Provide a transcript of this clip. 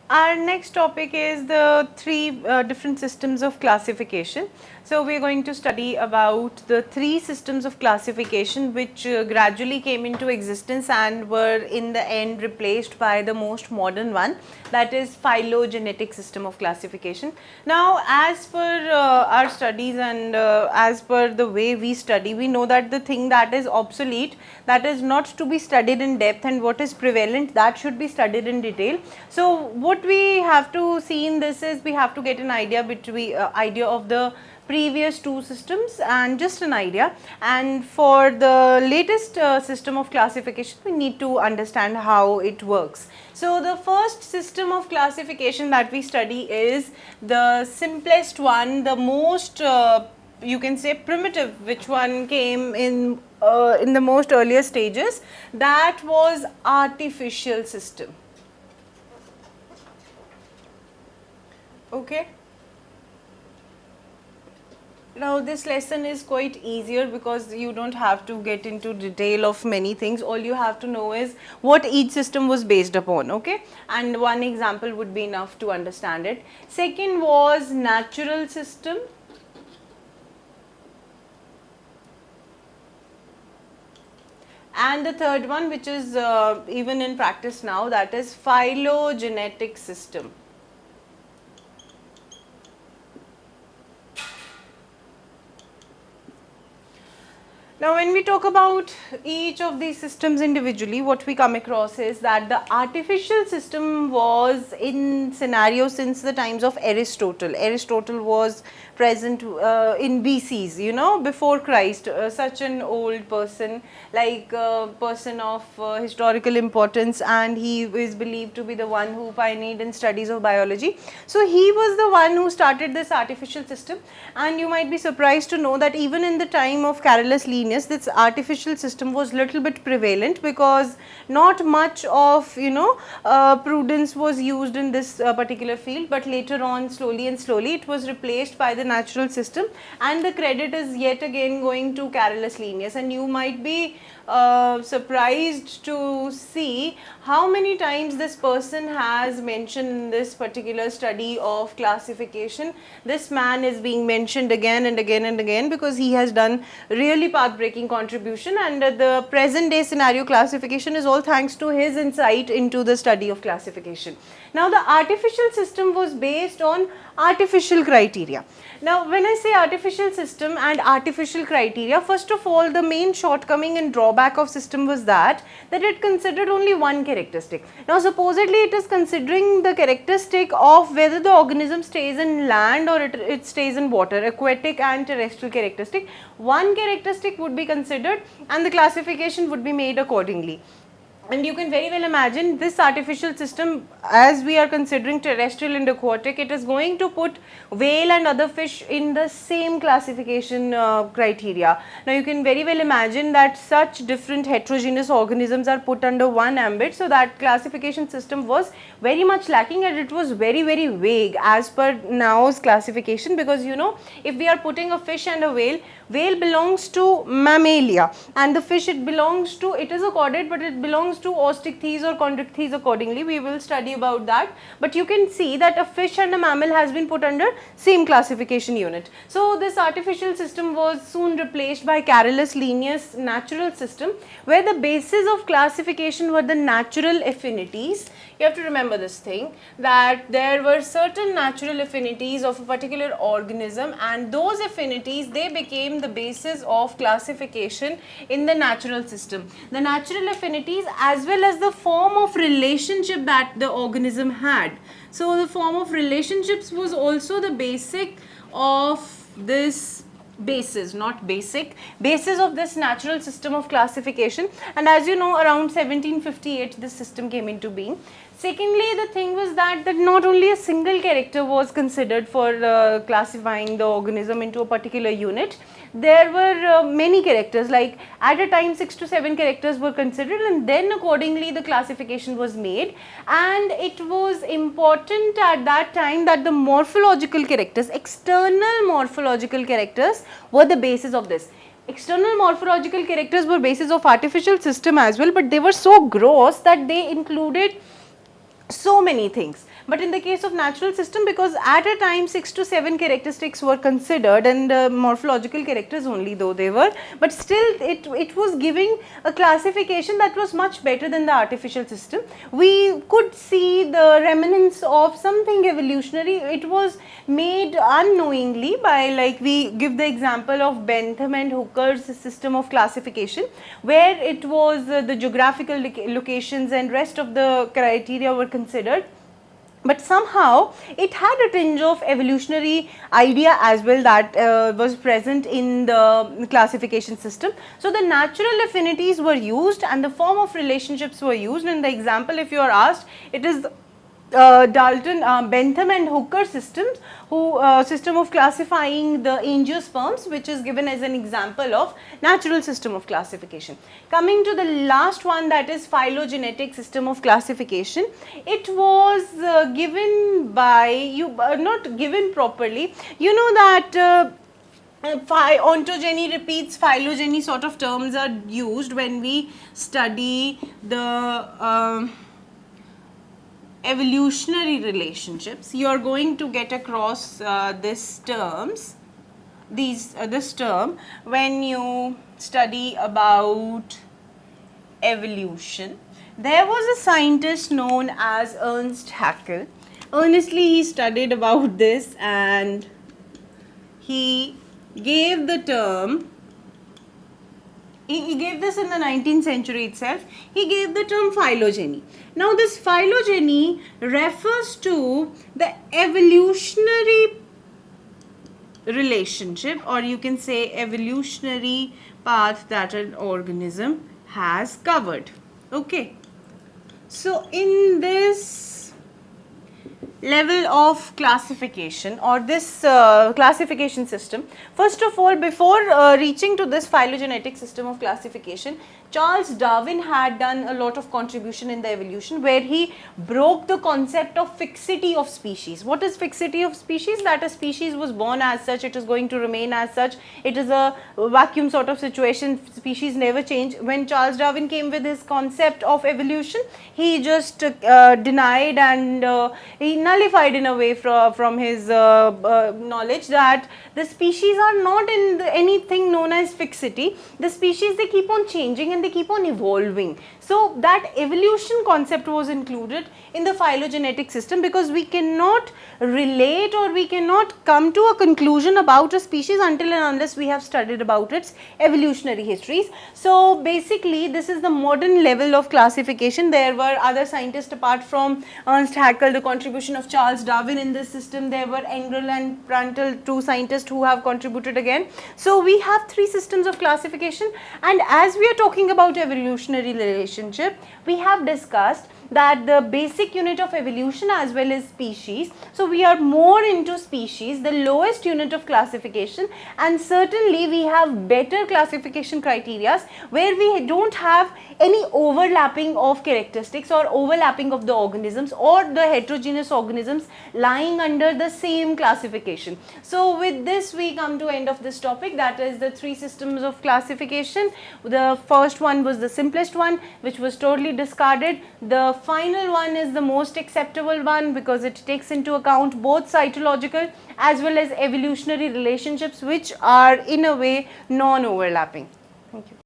Our next topic is the three different systems of classification. So we are going to study about the three systems of classification which gradually came into existence and were in the end replaced by the most modern one, that is phylogenetic system of classification. Now as per our studies and as per the way we study, we know that the thing that is obsolete, that is not to be studied in depth, and what is prevalent, that should be studied in detail. So what we have to see in this is we have to get an idea of the previous two systems and just an idea, and for the latest system of classification we need to understand how it works. So the first system of classification that we study is the simplest one, the most you can say primitive, which one came in the most earlier stages, that was artificial system. Okay. Now this lesson is quite easier because you don't have to get into detail of many things. All you have to know is what each system was based upon, okay? And one example would be enough to understand it. Second was natural system. And the third one, which is even in practice now, that is phylogenetic system. Now when we talk about each of these systems individually, what we come across is that the artificial system was in scenario since the times of Aristotle. Aristotle was present in BCs, you know, before Christ, such an old person, like a person of historical importance, and he is believed to be the one who pioneered in studies of biology. So he was the one who started this artificial system, and you might be surprised to know that even in the time of Carolus Linnaeus, this artificial system was little bit prevalent because not much of prudence was used in this particular field, but later on slowly it was replaced by the natural system, and the credit is yet again going to Carolus Linnaeus. And you might be surprised to see how many times this person has mentioned in this particular study of classification. This man is being mentioned again and again and again because he has done really path-breaking contribution, and the present day scenario classification is all thanks to his insight into the study of classification. Now the artificial system was based on artificial criteria. Now when I say artificial system and artificial criteria, first of all the main shortcoming and drawback of system was that it considered only one characteristic. Now supposedly it is considering the characteristic of whether the organism stays in land or it stays in water, aquatic and terrestrial characteristic. One characteristic would be considered and the classification would be made accordingly. And you can very well imagine this artificial system, as we are considering terrestrial and aquatic, it is going to put whale and other fish in the same classification criteria. Now you can very well imagine that such different heterogeneous organisms are put under one ambit, so that classification system was very much lacking and it was very vague as per now's classification, because you know, if we are putting a fish and a whale belongs to mammalia and the fish it is a chordate, but it belongs to Osteichthyes or Chondrichthyes accordingly. We will study about that, but you can see that a fish and a mammal has been put under same classification unit. So this artificial system was soon replaced by Carolus Linnaeus natural system, where the basis of classification were the natural affinities. You have to remember this thing, that there were certain natural affinities of a particular organism, and those affinities, they became the basis of classification in the natural system. The natural affinities as well as the form of relationship that the organism had. So the form of relationships was also the basic of this basis of this natural system of classification. And as you know, around 1758 this system came into being. Secondly, the thing was that not only a single character was considered for classifying the organism into a particular unit. There were many characters, like at a time 6 to 7 characters were considered, and then accordingly the classification was made. And it was important at that time that the morphological characters, external morphological characters, were the basis of this. External morphological characters were basis of artificial system as well, but they were so gross that they included so many things. But in the case of natural system, because at a time 6 to 7 characteristics were considered, and morphological characters only though they were, but still it was giving a classification that was much better than the artificial system. We could see the remnants of something evolutionary. It was made unknowingly by, like we give the example of Bentham and Hooker's system of classification, where it was the geographical locations and rest of the criteria were considered, but somehow it had a tinge of evolutionary idea as well that was present in the classification system. So the natural affinities were used and the form of relationships were used. In the example, if you are asked, it is Dalton, Bentham and Hooker systems, system of classifying the angiosperms, which is given as an example of natural system of classification. Coming to the last one, that is phylogenetic system of classification. It was given by you, not given properly. You know that ontogeny repeats phylogeny sort of terms are used when we study the evolutionary relationships. You are going to get across this term when you study about evolution. There was a scientist known as Ernst Haeckel. Earnestly he studied about this and he gave the term, he gave this in the 19th century itself. He gave the term phylogeny. Now this phylogeny refers to the evolutionary relationship, or you can say evolutionary path that an organism has covered. Okay. So in this level of classification, or this classification system, first of all, before reaching to this phylogenetic system of classification, Charles Darwin had done a lot of contribution in the evolution, where he broke the concept of fixity of species. What is fixity of species? That a species was born as such, it is going to remain as such, it is a vacuum sort of situation, species never change. When Charles Darwin came with his concept of evolution, he just denied and he nullified in a way from his knowledge that the species are not in anything known as fixity. The species, they keep on changing and they keep on evolving. So that evolution concept was included in the phylogenetic system, because we cannot relate or we cannot come to a conclusion about a species until and unless we have studied about its evolutionary histories. So basically this is the modern level of classification. There were other scientists apart from Ernst Haeckel, the contribution of Charles Darwin in this system. There were Engel and Prandtl, two scientists who have contributed again. So we have three systems of classification, and as we are talking about evolutionary relationship, we have discussed that the basic unit of evolution as well as species. So we are more into species, the lowest unit of classification, and certainly we have better classification criteria where we don't have any overlapping of characteristics or overlapping of the organisms or the heterogeneous organisms lying under the same classification. So with this we come to end of this topic, that is the three systems of classification. The first one was the simplest one, which was totally discarded. The final one is the most acceptable one because it takes into account both cytological as well as evolutionary relationships, which are in a way non-overlapping. Thank you.